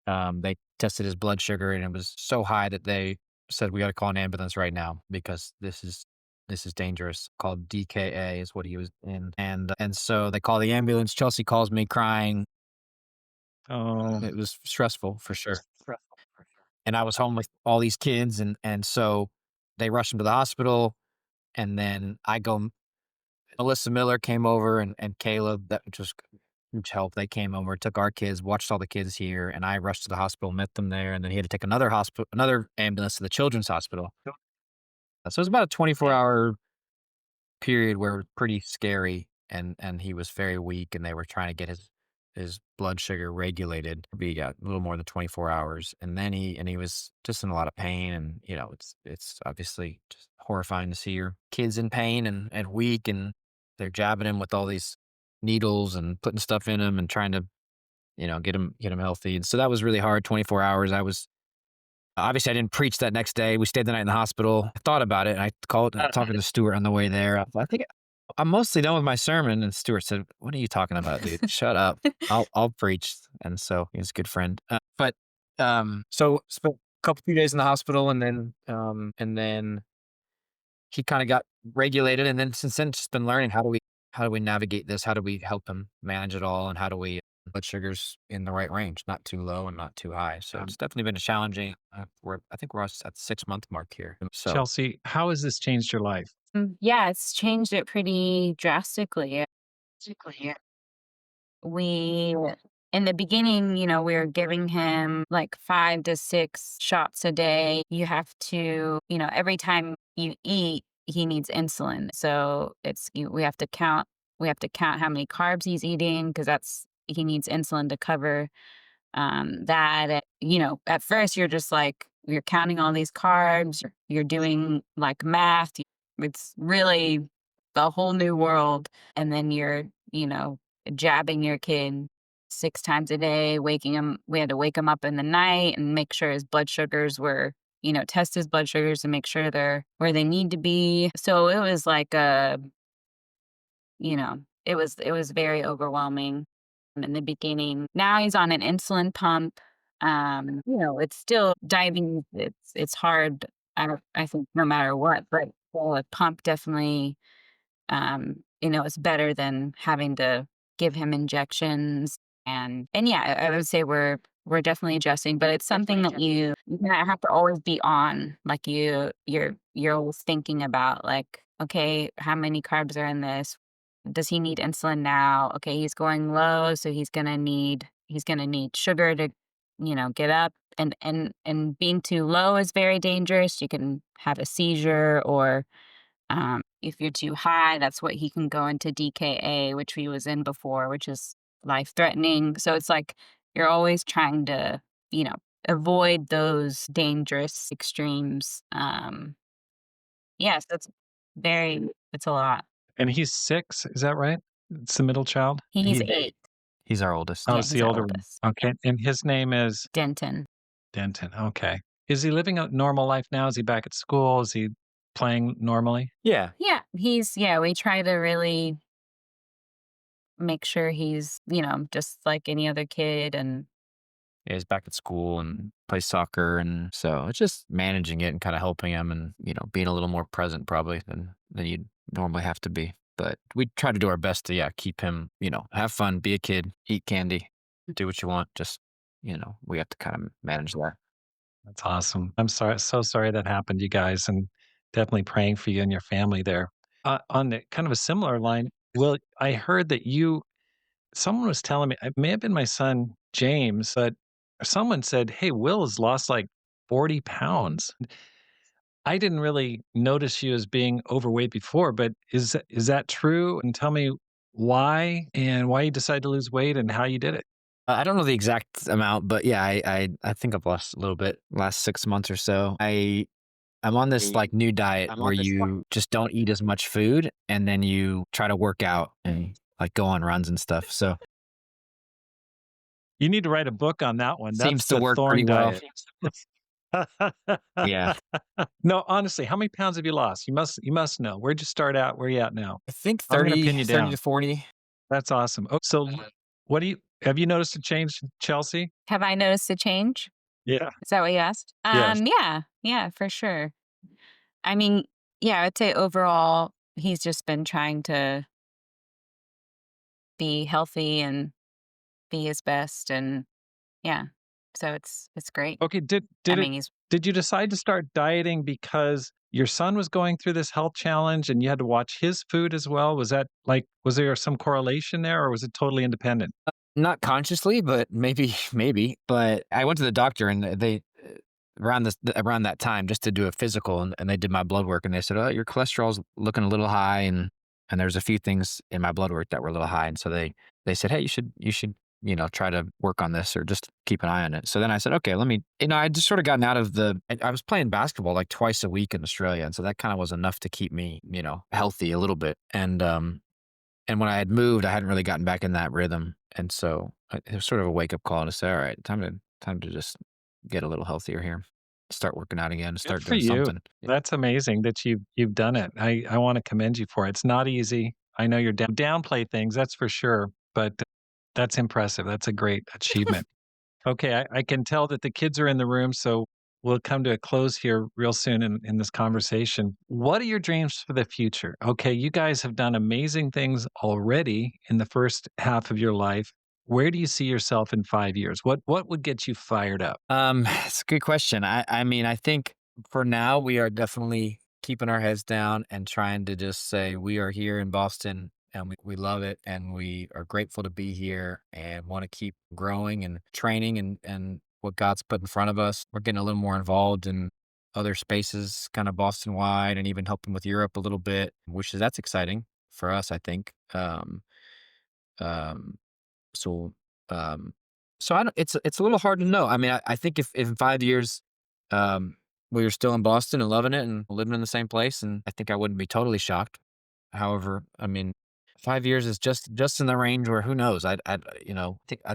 They tested his blood sugar, and it was so high that they said, we got to call an ambulance right now because this is dangerous. Called DKA is what he was in, and so they call the ambulance. Chelsea calls me crying. Oh, It was stressful for sure. And I was home with all these kids, and so they rushed him to the hospital. And then I go, Melissa Miller came over, and Caleb, that was just huge help. They came over, took our kids, watched all the kids here, and I rushed to the hospital, met them there, and then he had to take another ambulance to the children's hospital. So it was about a 24-hour period where it was pretty scary, and he was very weak, and they were trying to get his blood sugar regulated. We got a little more than 24 hours, and then he was just in a lot of pain. And it's obviously just horrifying to see your kids in pain and weak, and they're jabbing him with all these needles and putting stuff in him and trying to get him healthy. And so that was really hard. 24 hours. I was Obviously, I didn't preach that next day. We stayed the night in the hospital. I thought about it, and I called talking to Stuart on the way there. I think I'm mostly done with my sermon. And Stuart said, "What are you talking about, dude? Shut up. I'll preach." And so he's a good friend. But so spent a few days in the hospital, and then he kind of got regulated. And then since then, just been learning, how do we navigate this? How do we help him manage it all? And how do we blood sugars in the right range, not too low and not too high? So it's definitely been a challenging. I think we're at the 6 month mark here. So Chelsea, how has this changed your life? Yeah, it's changed it pretty drastically. We In the beginning, we were giving him like 5 to 6 shots a day. You have to, every time you eat, he needs insulin. So we have to count how many carbs he's eating, because he needs insulin to cover that. At first you're just like, you're counting all these carbs, you're doing like math. It's really a whole new world. And then you're, jabbing your kid 6 times a day, waking him. We had to wake him up in the night and make sure his blood sugars were test his blood sugars and make sure they're where they need to be. So it was like it was very overwhelming in the beginning. Now he's on an insulin pump. It's still diabetes. It's hard. I think no matter what, but a pump definitely it's better than having to give him injections. And yeah, I would say we're definitely adjusting, but it's something that you kinda have to always be on. Like you're always thinking about like, okay, how many carbs are in this? Does he need insulin now? Okay, he's going low, so he's gonna need sugar to, get up. And being too low is very dangerous. You can have a seizure, or if you're too high, that's what he can go into DKA, which he was in before, which is life threatening. So it's like you're always trying to, you know, avoid those dangerous extremes. Yes, it's a lot. And he's 6, is that right? It's the middle child? He's He 8. he's our oldest. Oh, Yeah, it's he's the our older one. oldest. Okay, and his name is Denton. Denton, okay. Is he living a normal life now? Is he back at school? Is he playing normally? Yeah. Yeah, we try to really make sure he's, just like any other kid. And Yeah, he's back at school and plays soccer, and so it's just managing it and kinda helping him and, being a little more present probably than you'd normally have to be. But we try to do our best to, yeah, keep him, have fun, be a kid, eat candy, do what you want, just, we have to kinda manage that. That's awesome. I'm sorry, so sorry that happened, you guys, and definitely praying for you and your family there. On the kind of a similar line, Will, I heard that someone was telling me, it may have been my son James, but someone said, "Hey, Will has lost like 40 pounds." I didn't really notice you as being overweight before, but is that true? And tell me why and why you decided to lose weight and how you did it. I don't know the exact amount, but yeah, I think I've lost a little bit last 6 months or so. I'm on this, like, new diet where you just don't eat as much food, and then you try to work out and, like, go on runs and stuff, so You need to write a book on that one. That's seems to the work Thorne pretty well. diet. Yeah. No, honestly, how many pounds have you lost? You must know. Where'd you start out? Where you at now? I think I'm gonna 30, pin you 30 down. to 40. That's awesome. Oh, so what do you have you noticed a change, Chelsea? have I noticed a change? Yeah. Is that what you asked? Yes. Yeah, for sure. I mean, yeah, I'd say overall he's just been trying to be healthy and be his best. And yeah. So it's great. Okay, I did it mean, he's did you decide to start dieting because your son was going through this health challenge and you had to watch his food as well? Was there some correlation there or was it totally independent? Not consciously, but maybe maybe, but I went to the doctor and they around that time just to do a physical, and they did my blood work, and they said, "Oh, your cholesterol's looking a little high," and there's a few things in my blood work that were a little high, and so they said, "Hey, you should, try to work on this or just keep an eye on it." So then I said, "Okay, let me," I just sort of gotten out of I was playing basketball like twice a week in Australia, and so that kind of was enough to keep me, healthy a little bit. And when I had moved, I hadn't really gotten back in that rhythm, and so it was sort of a wake up call to say, "All right, time to just get a little healthier here, start working out again, Good start for doing you. something." That's amazing that you've done it. I wanna commend you for it. It's not easy. I know you're downplay things, that's for sure, but that's impressive. That's a great achievement. Okay, I can tell that the kids are in the room, so we'll come to a close here real soon in this conversation. What are your dreams for the future? Okay, you guys have done amazing things already in the first half of your life. Where do you see yourself in 5 years? What would get you fired up? It's a good question. I mean, I think for now we are definitely keeping our heads down and trying to just say we are here in Boston and we love it and we are grateful to be here and want to keep growing and training and what God's put in front of us. We're getting a little more involved in other spaces, kind of Boston wide, and even helping with Europe a little bit, which is that's exciting for us, I think. Um, so, um, so I don't, it's a little hard to know. I mean, I think if in 5 years, um, we were still in Boston and loving it and living in the same place, and I think I wouldn't be totally shocked. However, I mean, 5 years is just in the range where who knows? I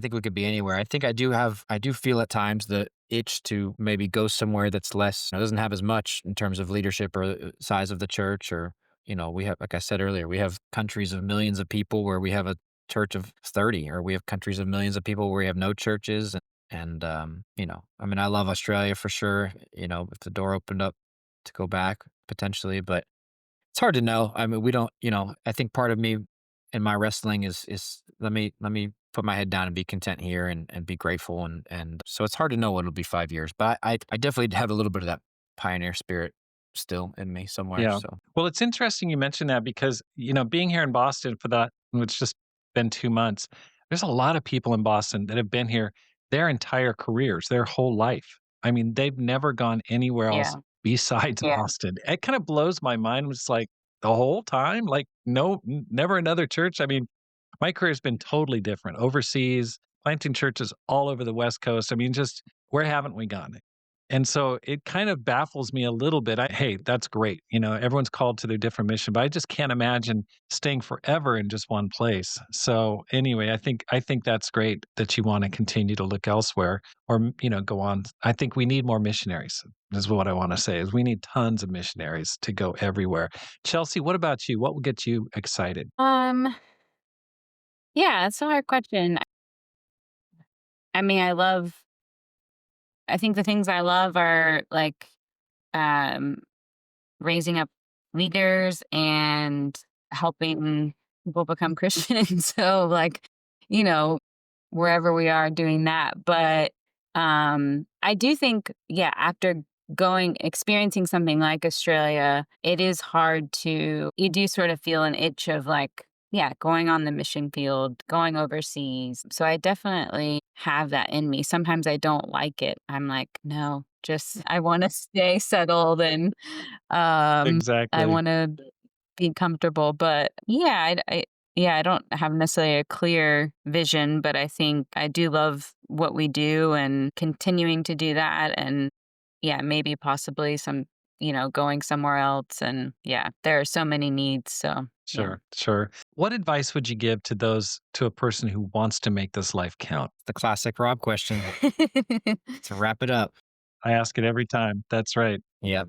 think we could be anywhere. I think I do feel at times that itch to maybe go somewhere that's less, doesn't have as much in terms of leadership or size of the church. Or, we have, like I said earlier, we have countries of millions of people where we have a church of 30, or we have countries of millions of people where we have no churches. And, I mean, I love Australia for sure, if the door opened up to go back potentially, but it's hard to know. I mean, we don't, I think part of me in my wrestling is let me put my head down and be content here and be grateful. And so it's hard to know what it'll be 5 years, but I definitely have a little bit of that pioneer spirit still in me somewhere. Yeah. So Well, it's interesting you mentioned that because, being here in Boston for that, it's just been 2 months, there's a lot of people in Boston that have been here their entire careers, their whole life. I mean, they've never gone anywhere else Yeah. besides Boston. It kind of blows my mind. It's like the whole time, like, no, never another church. I mean, my career's been totally different overseas, planting churches all over the West Coast. I mean, just where haven't we gone? And so it kind of baffles me a little bit. Hey, that's great. Everyone's called to their different mission, but I just can't imagine staying forever in just one place. So anyway, I think that's great that you want to continue to look elsewhere or go on. I think we need more missionaries. Is what I want to say is we need tons of missionaries to go everywhere. Chelsea, what about you? What will get you excited? Um, yeah, it's a hard question. I mean, I think the things I love are like um raising up leaders and helping people become Christians. So like, you know, wherever we are doing that. But I do think, yeah, after experiencing something like Australia, it is hard to you do sort of feel an itch of like, yeah, going on the mission field, going overseas. So I definitely have that in me. Sometimes I don't like it. I'm like, no, just I want to stay settled and I Exactly. wanna be comfortable, but yeah, I don't have necessarily a clear vision, but I think I do love what we do and continuing to do that and, yeah, maybe possibly going somewhere else and, yeah, there are so many needs, so, yeah. Sure, sure. What advice would you give to a person who wants to make this life count? the classic Rob question to wrap it up. I ask it every time. That's right. Yep.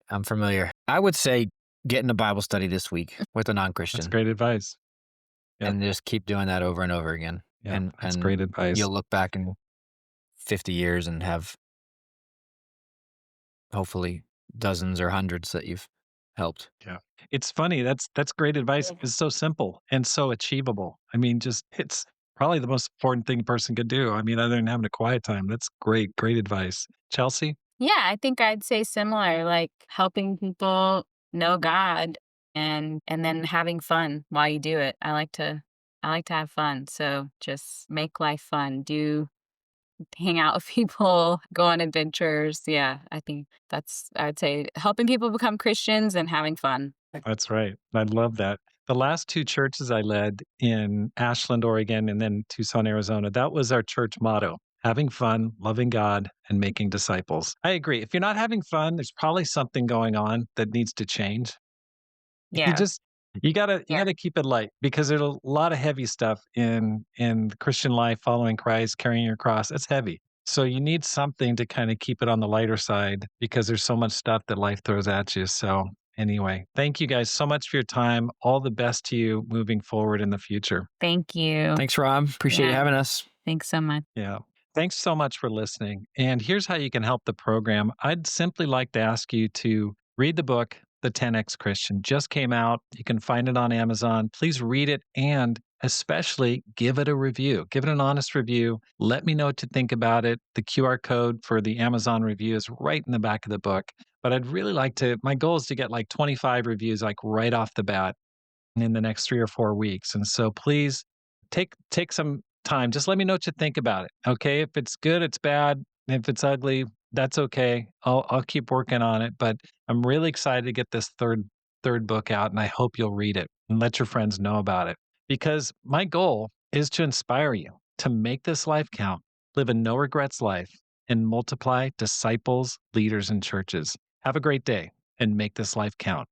I'm familiar. I would say get in a Bible study this week with a That's non-Christian great advice. Yeah, and just keep doing that over and over again. yeah, that's And great advice. you'll look back in 50 years and have hopefully dozens or hundreds that you've helped. Yeah. It's funny, that's great advice. It's so simple and so achievable. I mean, just it's probably the most important thing a person could do. I mean, other than having a quiet time. That's great, great advice. Chelsea? Yeah, I think I'd say similar, like helping people know God and then having fun while you do it. I like to have fun. So just make life fun. Do hang out with people, go on adventures. Yeah, I think I would say helping people become Christians and having fun. That's right. I love that. The last 2 churches I led in Ashland, Oregon, and then Tucson, Arizona, that was our church motto, having fun, loving God, and making disciples. I agree. If you're not having fun, there's probably something going on that needs to change. You Yeah. just you gotta keep it light because there's a lot of heavy stuff in the Christian life, following Christ, carrying your cross. It's heavy. So you need something to kind of keep it on the lighter side because there's so much stuff that life throws at you. So anyway, thank you guys so much for your time. All the best to you moving forward in the future. Thank you. Thanks, Rob. Appreciate you Yeah. having us. Thanks so much. Yeah. Thanks so much for listening. And here's how you can help the program. I'd simply like to ask you to read the book, The 10X Christian. Just came out. You can find it on Amazon. Please read it and especially give it a review. Give it an honest review. Let me know what you think about it. The QR code for the Amazon review is right in the back of the book. But I'd really like my goal is to get like 25 reviews, like right off the bat in the next 3 or 4 weeks. And so please take some time. Just let me know what you think about it. Okay. If it's good, it's bad. If it's ugly, that's okay. I'll keep working on it. But I'm really excited to get this third book out, and I hope you'll read it and let your friends know about it. Because my goal is to inspire you to make this life count, live a no regrets life, and multiply disciples, leaders, and churches. Have a great day and make this life count.